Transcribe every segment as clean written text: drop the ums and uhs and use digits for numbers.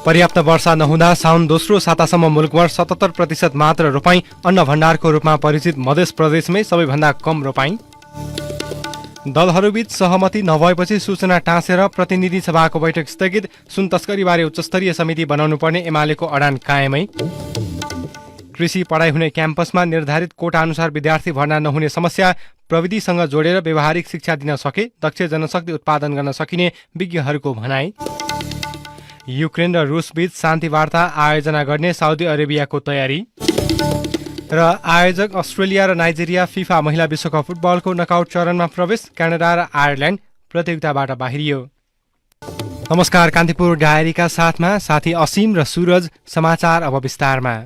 पर्याप्त वर्षा नहुँदा साउन दोस्रो सातासम्म मुलुकभर 77% मात्र रोपाइँ। अन्न भण्डारको रूपमा परिचित मध्य प्रदेशमै सबैभन्दा कम रोपाइँ। दलहरूबीच सहमति नभएपछि सूचना टाँसेर प्रतिनिधि सभाको बैठक स्थगित। सुन तस्करीबारे उच्चस्तरीय समिति बनाउनु पर्ने एमालेको अडान कायमै। कृषि पढाइ हुने क्याम्पसमा निर्धारित कोटा अनुसार विद्यार्थी भर्ना नहुने समस्या प्रविधिसँग जोडेर व्यावहारिक शिक्षा दिन सके दक्ष जनशक्ति उत्पादन गर्न सकिने विज्ञहरूको भनाइ। युक्रेन र रुसबीच शान्ति वार्ता आयोजना गर्ने साउदी अरेबियाको तयारी। र आयोजक अस्ट्रेलिया र नाइजेरिया फिफा महिला विश्वकप फुटबलको नकआउट चरणमा प्रवेश। क्यानाडा र आयरल्यान्ड प्रतियोगिताबाट बाहिरियो। नमस्कार, कान्तिपुर डायरीका साथमा साथी असीम र सूरज। समाचार अब विस्तारमा।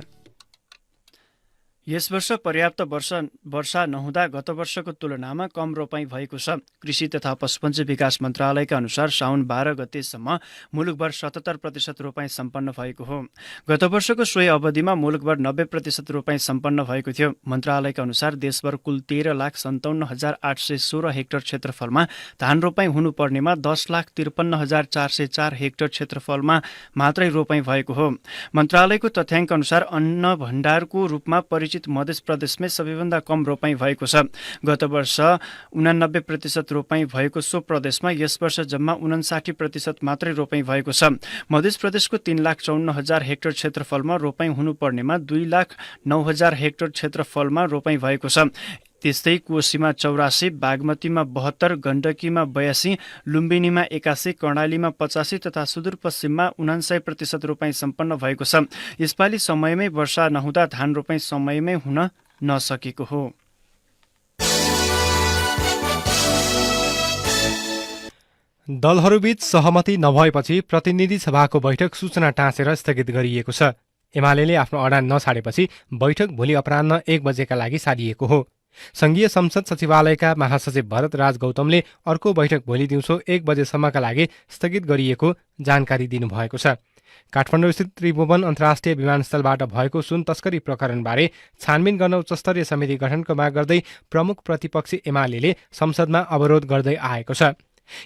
यस वर्ष पर्याप्त वर्षा नहुँदा गत वर्षको तुलनामा कम रोपाइँ भएको छ। कृषि तथा पशुपन्छी विकास मन्त्रालयका अनुसार साउन 12 गतेसम्म मुलुकभर 77% रोपाइँ सम्पन्न भएको हो। गत वर्षको सोही अवधिमा मुलुकभर 90% रोपाइँ सम्पन्न भएको थियो। मन्त्रालयका अनुसार देशभर कुल 13,57,816 हेक्टर क्षेत्रफलमा धान रोपाइँ हुनुपर्नेमा 10,53,404 हेक्टर क्षेत्रफलमा मात्रै रोपाइँ भएको हो। मन्त्रालयको तथ्याङ्क अनुसार अन्न भण्डारको रूपमा परिचित मध्य प्रदेशमै सबैभन्दा कम रोपाइँ भएको छ। गत वर्ष 89% रोपाइँ भएको सो प्रदेशमा यस वर्ष जम्मा 59% मात्रै रोपाइँ भएको छ। मध्य प्रदेशको 3,54,000 हेक्टर क्षेत्रफलमा रोपाइँ हुनुपर्नेमा 2,09,000 हेक्टर क्षेत्रफलमा रोपाइँ भएको छ। त्यस्तै कोशीमा 84, बागमतीमा 72, गण्डकीमा 82, लुम्बिनीमा 81, कर्णालीमा 85 तथा सुदूरपश्चिममा 49% रोपाइँ सम्पन्न भएको छ। यसपालि समयमै वर्षा नहुँदा धान रोपाइँ समयमै हुन नसकेको हो। दलहरूबीच सहमति नभएपछि प्रतिनिधि सभाको बैठक सूचना टाँसेर स्थगित गरिएको छ। एमालेले आफ्नो अडान नछाडेपछि बैठक भोलि अपराह्न 1 बजेका लागि सारिएको हो। संघीय संसद सचिवालयका महासचिव भरत राज गौतमले अर्को बैठक भोलि दिउँसो 1 बजेसम्मका लागि स्थगित गरिएको जानकारी दिनुभएको छ। काठमाडौँस्थित त्रिभुवन अन्तर्राष्ट्रिय विमानस्थलबाट भएको सुन तस्करी प्रकरणबारे छानबिन गर्न उच्चस्तरीय समिति गठनको माग गर्दै प्रमुख प्रतिपक्षी एमाले संसदमा अवरोध गर्दै आएको छ।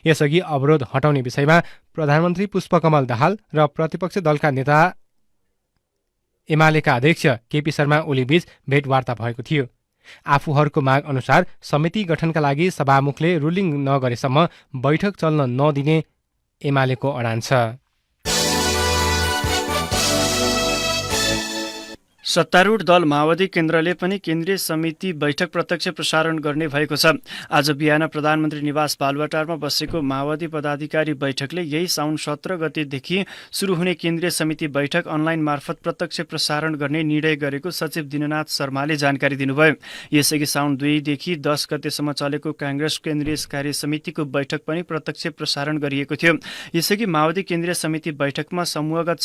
यसअघि अवरोध हटाउने विषयमा प्रधानमन्त्री पुष्पकमल दाहाल र प्रतिपक्ष दलका नेता एमालेका अध्यक्ष केपी शर्मा ओलीबीच भेटवार्ता भएको थियो। आफूहरूको माग अनुसार समिति गठनका लागि सभामुखले रुलिङ नगरेसम्म बैठक चल्न नदिने एमालेको अडान छ। सत्तारूढ दल माओवादी केन्द्रले पनि केन्द्रीय समिति बैठक प्रत्यक्ष प्रसारण गर्ने भएको छ। आज बिहान प्रधानमन्त्री निवास बालुवाटारमा बसेको माओवादी पदाधिकारी बैठकले यही साउन 17 गतेदेखि सुरु हुने केन्द्रीय समिति बैठक अनलाइन मार्फत प्रत्यक्ष प्रसारण गर्ने निर्णय गरेको सचिव दिननाथ शर्माले जानकारी दिनुभयो। यसअघि साउन 2 देखि 10 गतेसम्म चलेको काङ्ग्रेस केन्द्रीय कार्य समितिको बैठक पनि प्रत्यक्ष प्रसारण गरिएको थियो। यसअघि माओवादी केन्द्रीय समिति बैठकमा समूहगत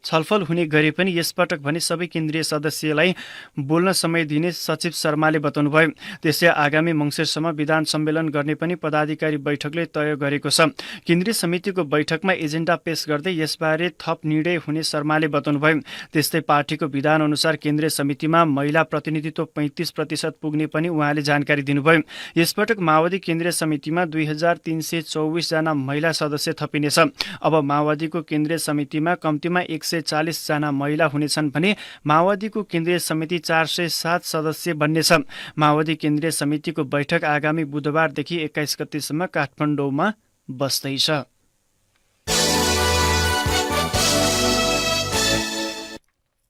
छलफल हुने गरे पनि यसपटक भने सबै केन्द्रीय सदस्यलाई बोल्न समय दिने सचिव शर्माले बताउनुभयो। त्यसै आगामी मङ्सिरसम्म विधान सम्मेलन गर्ने पनि पदाधिकारी बैठकले तय गरेको छ। केन्द्रीय समितिको बैठकमा एजेन्डा पेश गर्दै यसबारे थप निर्णय हुने शर्माले बताउनुभयो। त्यस्तै पार्टीको विधान अनुसार केन्द्रीय समितिमा महिला प्रतिनिधित्व 35% पुग्ने पनि उहाँले जानकारी दिनुभयो। यसपटक माओवादी केन्द्रीय समितिमा 2324 जना महिला सदस्य थपिनेछ। अब माओवादीको केन्द्रीय समितिमा कम्तीमा 140 जना महिला हुनेछन् भने माओवादीको केन्द्रीय समिति 407 सदस्य बन्नेछ। माओवादी केन्द्रीय समितिको बैठक आगामी बुधबारदेखि 21 गतेसम्म काठमाडौँमा बस्दैछ।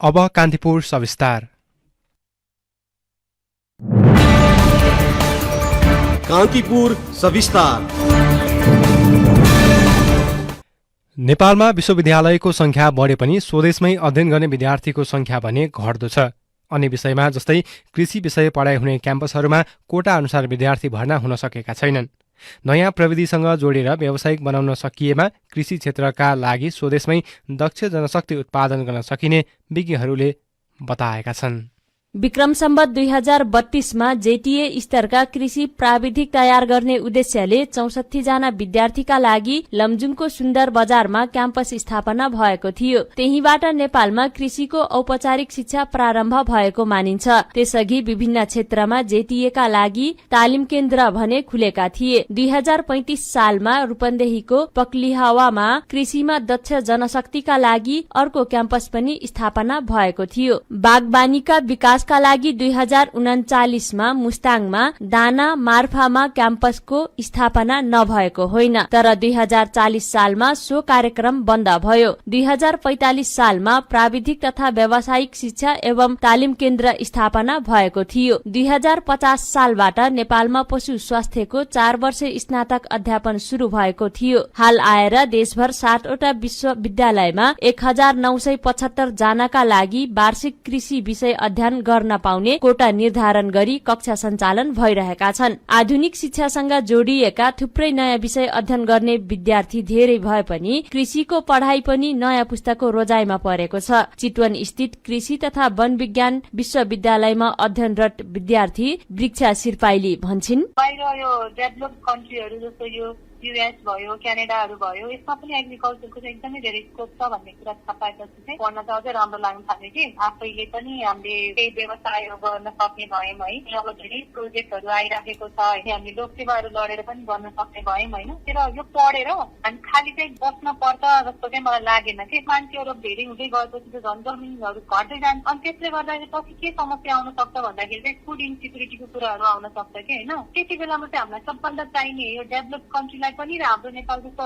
अब कान्तिपुर सविस्तार। कान्तिपुर सविस्तार। नेपालमा विश्वविद्यालयको संख्या बढे पनि स्वदेशमै अध्ययन गर्ने विद्यार्थीको संख्या भने घट्दो छ। अन्य विषयमा जस्तै कृषि विषय पढाइ हुने क्याम्पसहरूमा कोटा अनुसार विद्यार्थी भर्ना हुन सकेका छैनन्। नयाँ प्रविधिसँग जोडेर व्यावसायिक बनाउन सकिएमा कृषि क्षेत्रका लागि स्वदेशमै दक्ष जनशक्ति उत्पादन गर्न सकिने विज्ञहरूले बताएका छन्। विक्रम सम्वत 2032 मा जेटीए स्तरका कृषि प्राविधिक तयार गर्ने उद्देश्यले 64 जना विद्यार्थीका लागि लमजुङको सुन्दर बजारमा क्याम्पस स्थापना भएको थियो। त्यहीबाट नेपालमा कृषिको औपचारिक शिक्षा प्रारम्भ भएको मानिन्छ। त्यसअघि विभिन्न क्षेत्रमा जेटीएका लागि तालिम केन्द्र भने खुलेका थिए। 2035 सालमा रूपन्देहीको पक्लिहावामा कृषिमा दक्ष जनशक्तिका लागि अर्को क्याम्पस पनि स्थापना भएको थियो। बागबानीका विकासका लागि 2039 मा मुस्ताङमा दाना मार्फामा क्याम्पसको स्थापना नभएको होइन, तर 2040 सालमा सो कार्यक्रम बन्द भयो। 2045 सालमा प्राविधिक तथा व्यावसायिक शिक्षा एवं तालिम केन्द्र स्थापना भएको थियो। 2050 सालबाट नेपालमा पशु स्वास्थ्यको 4 वर्ष स्नातक अध्यापन शुरू भएको थियो। हाल आएर देशभर 60 वटा विश्वविद्यालयमा 1975 जनाका लागि वार्षिक कृषि विषय अध्ययन गर्न पाउने कोटा निर्धारण गरी कक्षा सञ्चालन भइरहेका छन्। आधुनिक शिक्षासँग जोडिएका थुप्रै नयाँ विषय अध्ययन गर्ने विद्यार्थी धेरै भए पनि कृषिको पढ़ाई पनि नयाँ पुस्ताको रोजाइमा परेको छ। चितवन स्थित कृषि तथा वन विज्ञान विश्वविद्यालयमा अध्ययनरत विद्यार्थी वृक्षा सिरपाइली भन्छिन्, बाहिर यो डेभलप कन्ट्रीहरू जस्तो यो युएस भयो, क्यानाडाहरू भयो, यसमा पनि एग्रिकल्चरको चाहिँ एकदमै धेरै स्कोप छ भन्ने कुरा थाहा पाएपछि चाहिँ पढ्न त अझै राम्रो लाग्न थाल्यो कि आफैले पनि हामीले केही व्यवसाय गर्न सक्ने भयौँ है। अब धेरै प्रोजेक्टहरू आइराखेको छ, हामीले लोकसेवाहरू लडेर पनि गर्न सक्ने भयौँ होइन। तर यो पढेर हामी खालि चाहिँ बस्न पर्छ जस्तो चाहिँ मलाई लागेन कि। मान्छेहरू धेरै हुँदै गएपछि त झन् जमिनहरू घट्दै जान्छ। अनि त्यसले गर्दाखेरि पछि के समस्या आउन सक्छ भन्दाखेरि चाहिँ फुड इन्सिक्युरिटीको कुराहरू आउन सक्छ कि होइन। त्यति बेलामा चाहिँ हामीलाई सबभन्दा चाहिने यो डेभलप कन्ट्रीलाई पनि र हाम्रो नेपाल जस्तो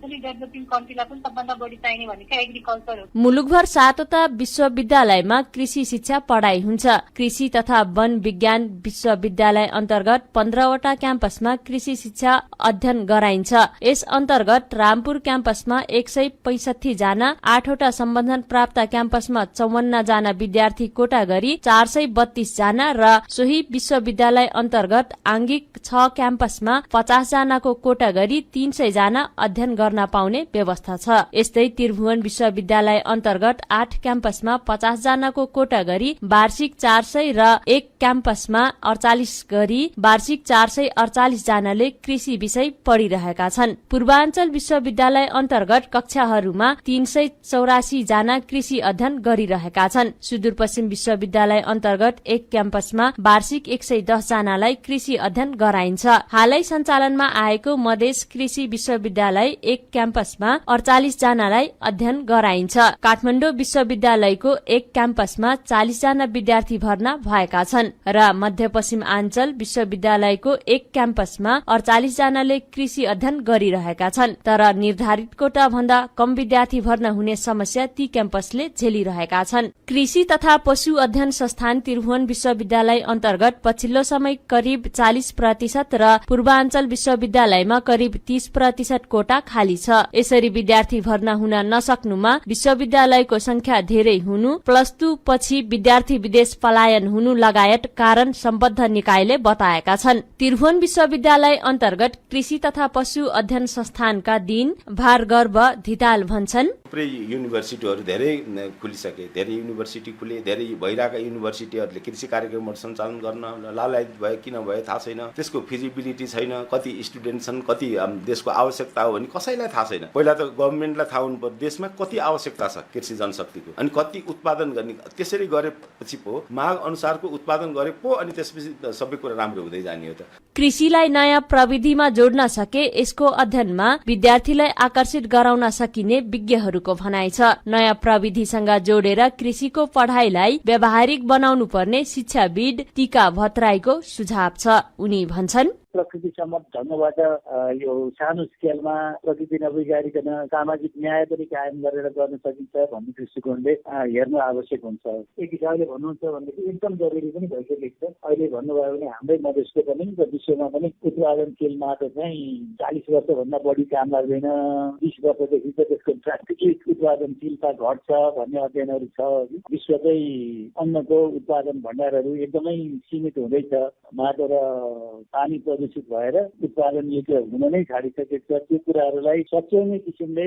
कुनै डेभलपिङ कन्ट्रीलाई पनि सबभन्दा बढी चाहिने भनेको एग्रिकल्चर हो। मुलुकभर 7 वटा विश्वविद्यालयमा कृषि शिक्षा पढाइ हुन्छ। कृषि तथा वन विज्ञान विश्वविद्यालय अन्तर्गत 15 वटा क्याम्पसमा कृषि शिक्षा अध्ययन गराइन्छ। यस अन्तर्गत रामपुर क्याम्पसमा 165 जना, 8 वटा सम्बन्धन प्राप्त क्याम्पसमा 54 जना विद्यार्थी कोटा गरी 432 जना र सोही विश्वविद्यालय अन्तर्गत आंगिक 6 क्याम्पसमा 50 जनाको कोटा गरी 300 जना अध्ययन गर्न पाउने व्यवस्था छ। यस्तै त्रिभुवन विश्वविद्यालय अन्तर्गत 8 क्याम्पसमा 50 जनाको कोटा गरी वार्षिक 400 र 1 क्याम्पसमा 48 गरी वार्षिक 448 जनाले कृषि विषय पढिरहेका छन्। पूर्वाञ्चल विश्वविद्यालय अन्तर्गत कक्षाहरूमा 384 जना कृषि अध्ययन गरिरहेका छन्। सुदूरपश्चिम विश्वविद्यालय अन्तर्गत 1 क्याम्पसमा वार्षिक 110 जनालाई कृषि अध्ययन गराइन्छ। हालै सञ्चालनमा आएको मधेस कृषि विश्वविद्यालय 1 क्याम्पसमा 48 जनालाई अध्ययन गराइन्छ। काठमाडौँ विश्वविद्यालयको 1 क्याम्पसमा 40 जना विद्यार्थी भर्ना भएका छन् र मध्यपश्चिमाञ्चल विश्वविद्यालयको 1 क्याम्पसमा 48 जनाले कृषि अध्ययन गरिरहेका छन्। तर निर्धारित कोटा भन्दा कम विद्यार्थी भर्ना हुने समस्या ती क्याम्पसले झेलिरहेका छन्। कृषि तथा पशु अध्ययन संस्थान त्रिभुवन विश्वविद्यालय अन्तर्गत पछिल्लो समय करिब 40% र पूर्वाञ्चल विश्वविद्यालयमा करिब 30% कोटा खाली छ। यसरी विद्यार्थी भर्ना हुन नसक्नुमा विश्वविद्यालयको संख्या धेरै हुनु, +2 पछि विद्यार्थी विदेश पलायन हुनु लगायत कारण सम्बद्ध निकायले बताएका छन्। त्रिभुवन विश्वविद्यालय अन्तर्गत कृषि तथा पशु अध्ययन संस्थानका दिन भार्गव धिताल भन्छन्, युनिभर्सिटीहरू धेरै खुलिसके, धेरै युनिभर्सिटी खुले, धेरै भइरहेका युनिभर्सिटीहरूले कृषि कार्यक्रमहरू सञ्चालन गर्न लालायत भए, किन भए थाहा छैन। त्यसको फिजिबिलिटी छैन, कति स्टुडेन्ट छन्, कति देशको आवश्यकता हो भने कसैलाई थाहा छैन। पहिला त गभर्नमेन्टलाई थाहा हुनु पर्यो देशमा कति आवश्यकता छ कृषि जनशक्तिको, अनि कति उत्पादन गर्ने। त्यसरी गरेपछि पो माग अनुसारको उत्पादन गरे पो अनि त्यसपछि सबै कुरा राम्रो हुँदै जाने हो त। कृषिलाई नयाँ प्रविधिमा जोड्न सके यसको अध्ययनमा विद्यार्थीलाई आकर्षित गराउन सकिने विज्ञहरूको भनाइ छ। नयाँ प्रविधिसँग जोडेर कृषिको पढाइलाई व्यावहारिक बनाउनु पर्ने शिक्षाविद टीका भट्टराईको सुझाव छ। उनी भन्छन्, प्रकृति सम्मत ढङ्गबाट यो सानो स्केलमा प्रकृति नबिगारिकन सामाजिक न्याय पनि कायम गरेर गर्न सकिन्छ भन्ने दृष्टिकोणले हेर्नु आवश्यक हुन्छ। एक हिसाबले भन्नुहुन्छ भनेदेखि एकदम जरुरी पनि भइसकेको छ। अहिले भन्नुभयो भने हाम्रै मधेसको पनि र विश्वमा पनि उत्पादनशीलमा चाहिँ 40 वर्षभन्दा बढी काम लाग्दैन, 20 वर्षदेखि चाहिँ त्यसको ड्रास्टिक उत्पादनशीलता घट्छ भन्ने अध्ययनहरू छ। विश्वकै अन्नको उत्पादन भण्डारहरू एकदमै सीमित हुँदैछ। माटो र पानी प्रदूषित भएर उत्पादन योग्य हुन नै छाडिसकेको छ। त्यो कुराहरूलाई सच्याउने किसिमले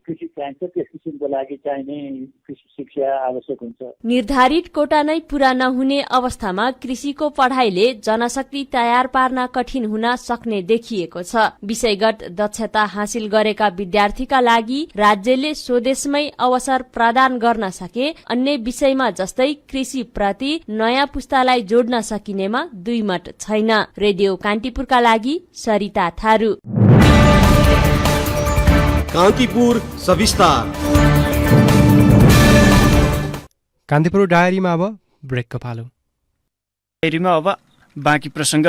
कृषि चाहिन्छ, त्यस किसिमको लागि चाहिने कृषि शिक्षा आवश्यक हुन्छ। निर्धारित कोटा नै पूरा नहुने अवस्थामा कृषिको पढाइले जनशक्ति तयार पार्न कठिन हुन सक्ने देखिएको छ। विषयगत दक्षता हासिल गरेका विद्यार्थीका लागि राज्यले स्वदेशमै अवसर प्रदान गर्न सके अन्य विषयमा जस्तै कृषि प्रति नयाँ पुस्तालाई जोड्न सकिनेमा दुई मत छैन। रेडियो कान्तिपुरका लागि सरिता थारू। कान्तिपुर सविस्तार। कान्तिपुर डायरीमा अब ब्रेकको पालो। डायरीमा अब बाँकी प्रसङ्ग।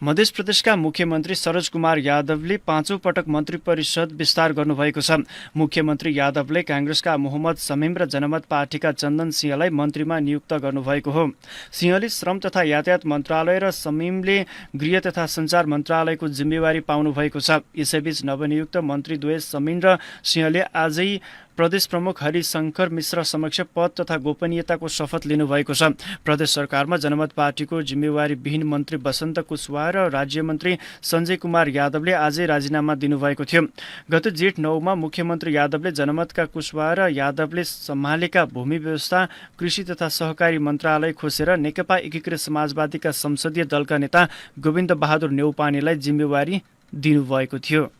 मध्य प्रदेशका मुख्यमन्त्री सरोज कुमार यादवले 5औं पटक मन्त्री परिषद विस्तार गर्नुभएको छ। मुख्यमन्त्री यादवले कांग्रेसका मोहम्मद समीम र जनमत पार्टीका चन्दन सिंहलाई मन्त्रीमा नियुक्त गर्नुभएको हो। सिंहले श्रम तथा यातायात मन्त्रालय र समीमले गृह तथा सञ्चार मन्त्रालयको जिम्मेवारी पाउनुभएको छ। यसैबीच नवनियुक्त मन्त्रीद्वय समीम र सिंहले आजै प्रदेश प्रमुख हरिशंकर मिश्र समक्ष पद तथा गोपनीयताको शपथ लिनुभएको छ। प्रदेश सरकारमा जनमत पार्टीको जिम्मेवारी विहीन मन्त्री वसन्त कुशवाहा र राज्य मन्त्री सञ्जय कुमार यादवले आजै राजीनामा दिनुभएको थियो। गत जेठ 9 मा मुख्यमन्त्री यादवले जनमतका कुशवाहा र यादवले सम्हालेका भूमि व्यवस्था, कृषि तथा सहकारी मन्त्रालय खोसेर नेकपा एकीकृत समाजवादीका संसदीय दलका नेता गोविन्द बहादुर नेउपानेलाई जिम्मेवारी दिनुभएको थियो।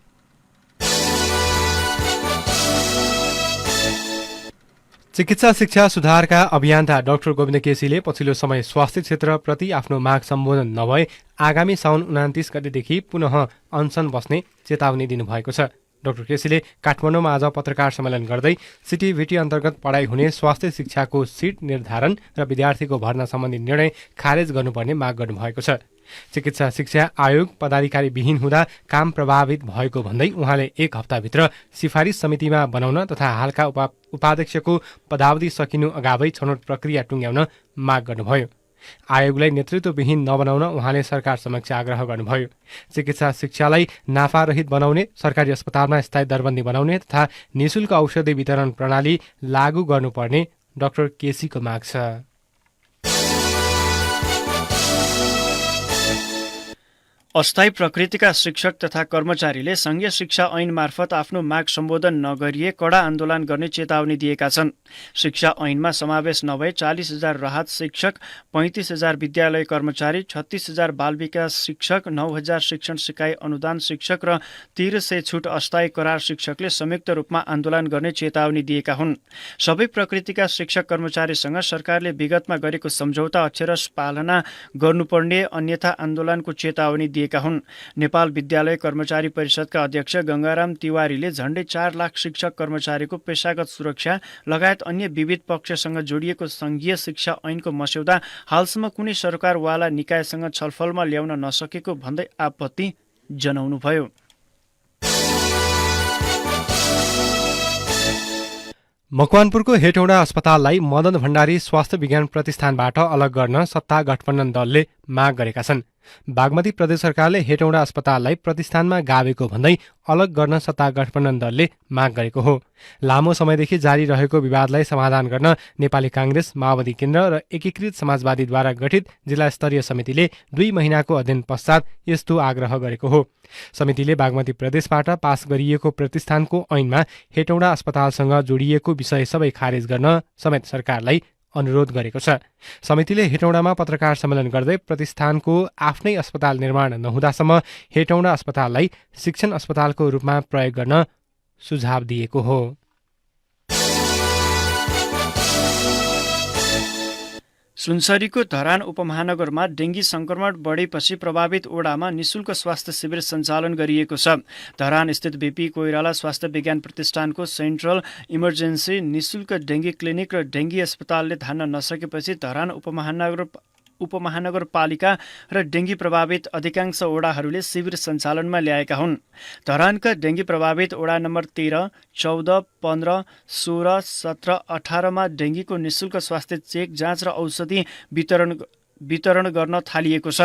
चिकित्सा शिक्षा सुधारका अभियन्ता डाक्टर गोविन्द केसीले पछिल्लो समय स्वास्थ्य क्षेत्रप्रति आफ्नो माग सम्बोधन नभए आगामी साउन 29 गतेदेखि पुनः अनसन बस्ने चेतावनी दिनुभएको छ। डाक्टर केसीले काठमाडौँमा आज पत्रकार सम्मेलन गर्दै सिटिभिटी अन्तर्गत पढाइ हुने स्वास्थ्य शिक्षाको सिट निर्धारण र विद्यार्थीको भर्ना सम्बन्धी निर्णय खारेज गर्नुपर्ने माग गर्नुभएको छ। चिकित्सा शिक्षा आयोग पदाधिकारी विहीन हुँदा काम प्रभावित भएको भन्दै उहाँले 1 हप्ताभित्र सिफारिस समितिमा बनाउन तथा हालका उपाध्यक्षको पदावधि सकिनु अगावै छनौट प्रक्रिया टुङ्ग्याउन माग गर्नुभयो। आयोगलाई नेतृत्वविहीन नबनाउन उहाँले सरकार समक्ष आग्रह गर्नुभयो। चिकित्सा शिक्षालाई नाफारहित बनाउने, सरकारी अस्पतालमा स्थायी दरबन्दी बनाउने तथा निःशुल्क औषधि वितरण प्रणाली लागू गर्नुपर्ने डाक्टर केसीको माग छ। अस्थायी प्रकृतिका शिक्षक तथा कर्मचारीले संघीय शिक्षा ऐन मार्फत आफ्नो माग सम्बोधन नगरिए कडा आन्दोलन गर्ने चेतावनी दिएका छन्। शिक्षा ऐनमा समावेश नभए 40,000 राहत शिक्षक, 35,000 विद्यालय कर्मचारी, 36,000 बाल विकास शिक्षक, 9,000 शिक्षण सिकाइ अनुदान शिक्षक र 1300 छुट अस्थायी करार शिक्षकले संयुक्त रूपमा आन्दोलन गर्ने चेतावनी दिएका हुन्। सबै प्रकृतिका शिक्षक कर्मचारीसँग सरकारले विगतमा गरेको सम्झौता अक्षरश पालना गर्नुपर्ने, अन्यथा आन्दोलनको चेतावनी दिएका हुन्। नेपाल विद्यालय कर्मचारी परिषदका अध्यक्ष गंगाराम तिवारीले झण्डै 4 लाख शिक्षक कर्मचारीको पेशागत सुरक्षा लगायत अन्य विविध पक्षसँग जोडिएको संघीय शिक्षा ऐनको मस्यौदा हालसम्म कुनै सरकारवाला निकायसँग छलफलमा ल्याउन नसकेको भन्दै आपत्ति जनाउनुभयो। मकवानपुरको हेटौडा अस्पताललाई मदन भण्डारी स्वास्थ्य विज्ञान प्रतिष्ठानबाट अलग गर्न सत्ता गठबन्धन दलले माग गरेका छन्। बागमती प्रदेश सरकारले हेटौडा अस्पताललाई प्रतिष्ठानमा गाभेको भन्दै अलग गर्न सत्ता गठबन्धन दलले माग गरेको हो। लामो समयदेखि जारी रहेको विवादलाई समाधान गर्न नेपाली कांग्रेस, माओवादी केन्द्र र एकीकृत समाजवादीद्वारा गठित जिल्ला स्तरीय समितिले 2 महिनाको अध्ययन पश्चात यस्तो आग्रह गरेको हो। समितिले बागमती प्रदेशबाट पास गरिएको प्रतिष्ठानको ऐनमा हेटौडा अस्पतालसँग जोडिएको विषय सबै खारेज गर्न समेत सरकारलाई अनुरोध गरेको छ। समितिले हेटौडामा पत्रकार सम्मेलन गर्दै प्रतिष्ठानको आफ्नै अस्पताल निर्माण नहुँदासम्म हेटौडा अस्पताललाई शिक्षण अस्पतालको रूपमा प्रयोग गर्न सुझाव दिएको हो। सुनसरीको धरान उपमहानगरमा डेङ्गी संक्रमण बढेपछि प्रभावित ओडामा निःशुल्क स्वास्थ्य शिविर सञ्चालन गरिएको छ। धरान स्थित बीपी कोइराला स्वास्थ्य विज्ञान प्रतिष्ठानको सेन्ट्रल इमर्जेन्सी निःशुल्क डेङ्गी क्लिनिक र डेङ्गी अस्पतालले धान्न नसकेपछि धरान उपमहानगरपालिका र डेङ्गी प्रभावित अधिकांश ओडाहरूले शिविर सञ्चालनमा ल्याएका हुन्। धरानका डेङ्गी प्रभावित ओडा नम्बर 13, 14, 15, 16, 17, 18 मा डेङ्गीको निःशुल्क स्वास्थ्य चेक, जाँच र औषधि वितरण गर्न थालिएको छ।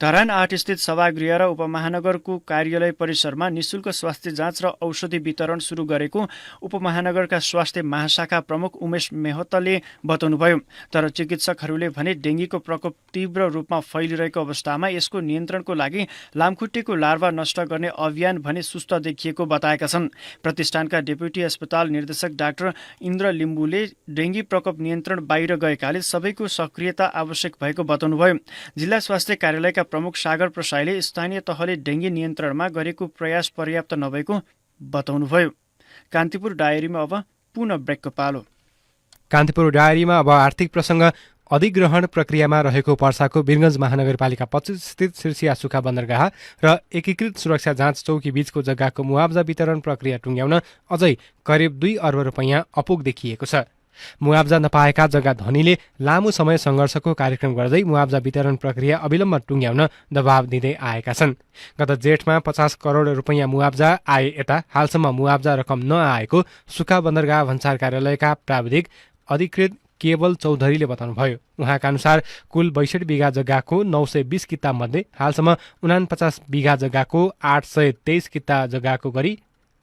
धरान 8 स्थित सभागृह र उपमहानगरको कार्यालय परिसरमा निशुल्क स्वास्थ्य जाँच र औषधि वितरण सुरु गरेको उपमहानगरका स्वास्थ्य महाशाखा प्रमुख उमेश मेहताले बताउनुभयो। तर चिकित्सकहरूले भने डेङ्गीको प्रकोप तीव्र रूपमा फैलिरहेको अवस्थामा यसको नियन्त्रणको लागि लामखुट्टेको लार्वा नष्ट गर्ने अभियान भने सुस्त देखिएको बताएका छन्। प्रतिष्ठानका डेपुटी अस्पताल निर्देशक डाक्टर इन्द्र लिम्बुले डेङ्गी प्रकोप नियन्त्रण बाहिर गएकाले सबैको सक्रियता आवश्यक भएको बताउनुभयो। जिल्ला स्वास्थ्य कार्यालयका प्रमुख सागर प्रसाईले स्थानीय तहले डेङ्गी नियन्त्रणमा गरेको प्रयास पर्याप्त नभएको बताउनुभयो। कान्तिपुर डायरीमा अब पुनः ब्रेकको पालो। कान्तिपुर डायरीमा अब आर्थिक प्रसङ्ग। अधिग्रहण प्रक्रियामा रहेको पर्साको वीरगञ्ज महानगरपालिका 25 स्थित सिर्सिया सुखा बन्दरगाह र एकीकृत सुरक्षा जाँच चौकी बीचको जग्गाको मुआब्जा वितरण प्रक्रिया टुङ्ग्याउन अझै करिब 2 अर्ब रुपैयाँ अपुग देखिएको छ। मुआब्जा नपाएका जग्गा धनीले लामो समय सङ्घर्षको कार्यक्रम गर्दै मुआब्जा वितरण प्रक्रिया अविलम्ब टुङ्ग्याउन दबाव दिँदै आएका छन्। गत जेठमा 50 करोड रुपैयाँ मुआब्जा आए यता हालसम्म मुआब्जा रकम नआएको सुखा बन्दरगाह भन्सार कार्यालयका प्राविधिक अधिकृत केवल चौधरीले बताउनुभयो। उहाँका अनुसार कुल 62 बिघा जग्गाको 920 किता मध्ये हालसम्म 49 बिघा जग्गाको 823 किता जग्गाको गरी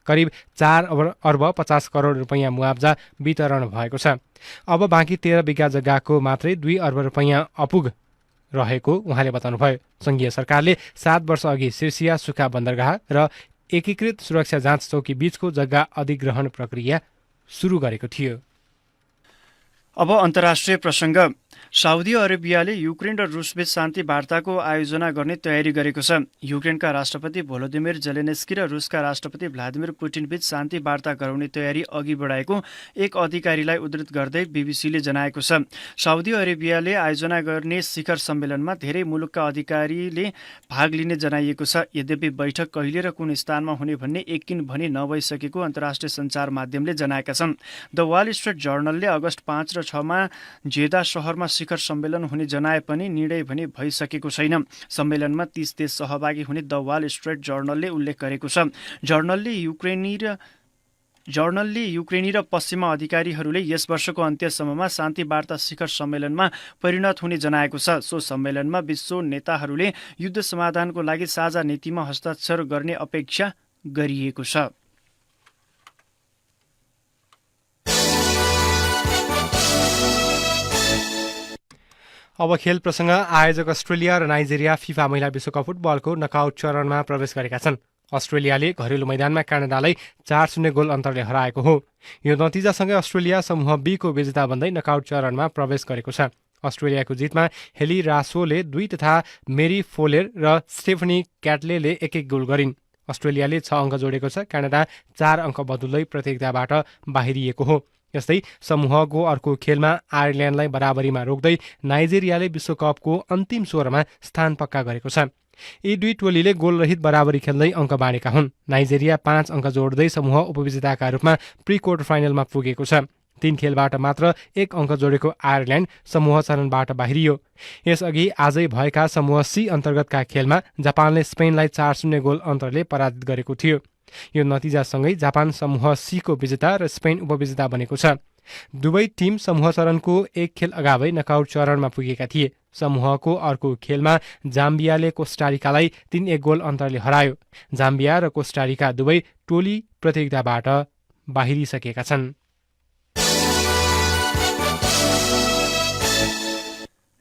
करिब 4 अर्ब 50 करोड रुपैयाँ मुआब्जा वितरण भएको छ। अब बाँकी 13 बिघा जग्गाको मात्रै 2 अर्ब रुपैयाँ अपुग रहेको उहाँले बताउनुभयो। सङ्घीय सरकारले 7 वर्ष अघि सिर्सिया सुखा बन्दरगाह र एकीकृत सुरक्षा जाँच चौकी बीचको जग्गा अधिग्रहण प्रक्रिया सुरु गरेको थियो। अब अन्तर्राष्ट्रिय प्रसङ्ग। साउदी अरेबियाले युक्रेन र रुसबीच शान्ति वार्ताको आयोजना गर्ने तयारी गरेको छ। युक्रेनका राष्ट्रपति भोलोदिमिर जेलेन्स्की र रुसका राष्ट्रपति भ्लादिमिर पुटिनबीच शान्ति वार्ता गराउने तयारी अघि बढाएको एक अधिकारीलाई उद्धृत गर्दै बीबीसीले जनाएको छ। साउदी अरेबियाले आयोजना गर्ने शिखर सम्मेलनमा धेरै मुलुकका अधिकारीले भाग लिने जनाइएको छ। यद्यपि बैठक कहिले र कुन स्थानमा हुने भन्ने यकिन भनी नभइसकेको अन्तर्राष्ट्रिय सञ्चार माध्यमले जनाएका छन्। द वाल स्ट्रिट जर्नलले अगस्त 5 र 6 मा जेदा शहरमा शिखर सम्मेलन हुने जनाए पनि निर्णय भने भइसकेको छैन। सम्मेलनमा 30 देश सहभागी हुने द वाल स्ट्रिट जर्नलले उल्लेख गरेको छ। जर्नलले युक्रेनी र पश्चिमा अधिकारीहरूले यस वर्षको अन्त्यसम्ममा शान्ति वार्ता शिखर सम्मेलनमा परिणत हुने जनाएको छ। सो सम्मेलनमा विश्व नेताहरूले युद्ध समाधानको लागि साझा नीतिमा हस्ताक्षर गर्ने अपेक्षा गरिएको छ। अब खेल प्रसङ्ग। आयोजक अस्ट्रेलिया र नाइजेरिया फिफा महिला विश्वकप फुटबलको नकआउट चरणमा प्रवेश गरेका छन्। अस्ट्रेलियाले घरेलु मैदानमा क्यानाडालाई 4-0 गोल अन्तरले हराएको हो। यो नतिजासँगै अस्ट्रेलिया समूह बी को विजेता बन्दै नकआउट चरणमा प्रवेश गरेको छ। अस्ट्रेलियाको जितमा हेली रासोले 2 तथा मेरी फोलेर र स्टेफनी क्याटलेले 1-1 गोल गरिन्। अस्ट्रेलियाले 6 अङ्क जोडेको छ। क्यानाडा 4 अङ्क बदुल्दै प्रतियोगिताबाट बाहिरिएको हो। यस्तै समूहको अर्को खेलमा आयरल्यान्डलाई बराबरीमा रोक्दै नाइजेरियाले विश्वकपको अन्तिम 16मा स्थान पक्का गरेको छ। यी दुई टोलीले गोलरहित बराबरी खेल्दै अङ्क बाँडेका हुन्। नाइजेरिया 5 अङ्क जोड्दै समूह उपविजेताका रूपमा प्री क्वार्टर फाइनलमा पुगेको छ। 3 खेलबाट मात्र 1 अङ्क जोडेको आयरल्यान्ड समूह चरणबाट बाहिरियो। यसअघि आजै भएका समूह सी अन्तर्गतका खेलमा जापानले स्पेनलाई 4-0 गोल अन्तरले पराजित गरेको थियो। यो नतिजासँगै जापान समूह सी को विजेता र स्पेन उपविजेता बनेको छ। दुवै टिम समूह चरणको 1 खेल अगावै नकआउट चरणमा पुगेका थिए। समूहको अर्को खेलमा जाम्बियाले कोस्टारिकालाई 3-1 गोल अन्तरले हरायो। जाम्बिया र कोस्टारिका दुवै टोली प्रतियोगिताबाट बाहिरिसकेका छन्।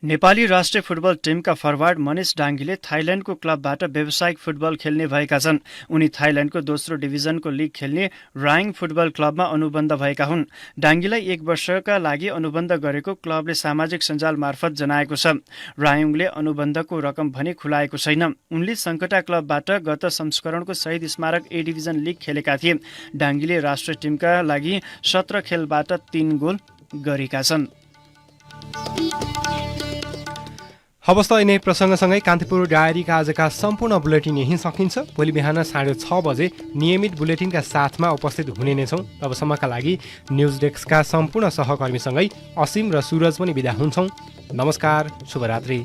नेपाली राष्ट्रिय फुटबल टिमका फरवार्ड मनिष डाङ्गीले थाइल्यान्डको क्लबबाट व्यावसायिक फुटबल खेल्ने भएका छन्। उनी थाइल्यान्डको दोस्रो डिभिजनको लिग खेल्ने राइङ फुटबल क्लबमा अनुबन्ध भएका हुन्। डाङ्गीलाई 1 वर्षका लागि अनुबन्ध गरेको क्लबले सामाजिक सञ्जाल मार्फत जनाएको छ। रायोङले अनुबन्धको रकम भने खुलाएको छैन। उनले सङ्कटा क्लबबाट गत संस्करणको शहीद स्मारक ए डिभिजन लिग खेलेका थिए। डाङ्गीले राष्ट्रिय टिमका लागि 17 खेलबाट 3 गोल गरेका छन्। हवस् त यिनै प्रसङ्गसँगै कान्तिपुर डायरीका आजका सम्पूर्ण बुलेटिन यहीँ सकिन्छ। भोलि बिहान 6:30 बजे नियमित बुलेटिनका साथमा उपस्थित हुने नै छौँ। तबसम्मका लागि न्युज डेस्कका सम्पूर्ण सहकर्मीसँगै असीम र सुरज पनि बिदा हुन्छौँ। नमस्कार, शुभरात्रि।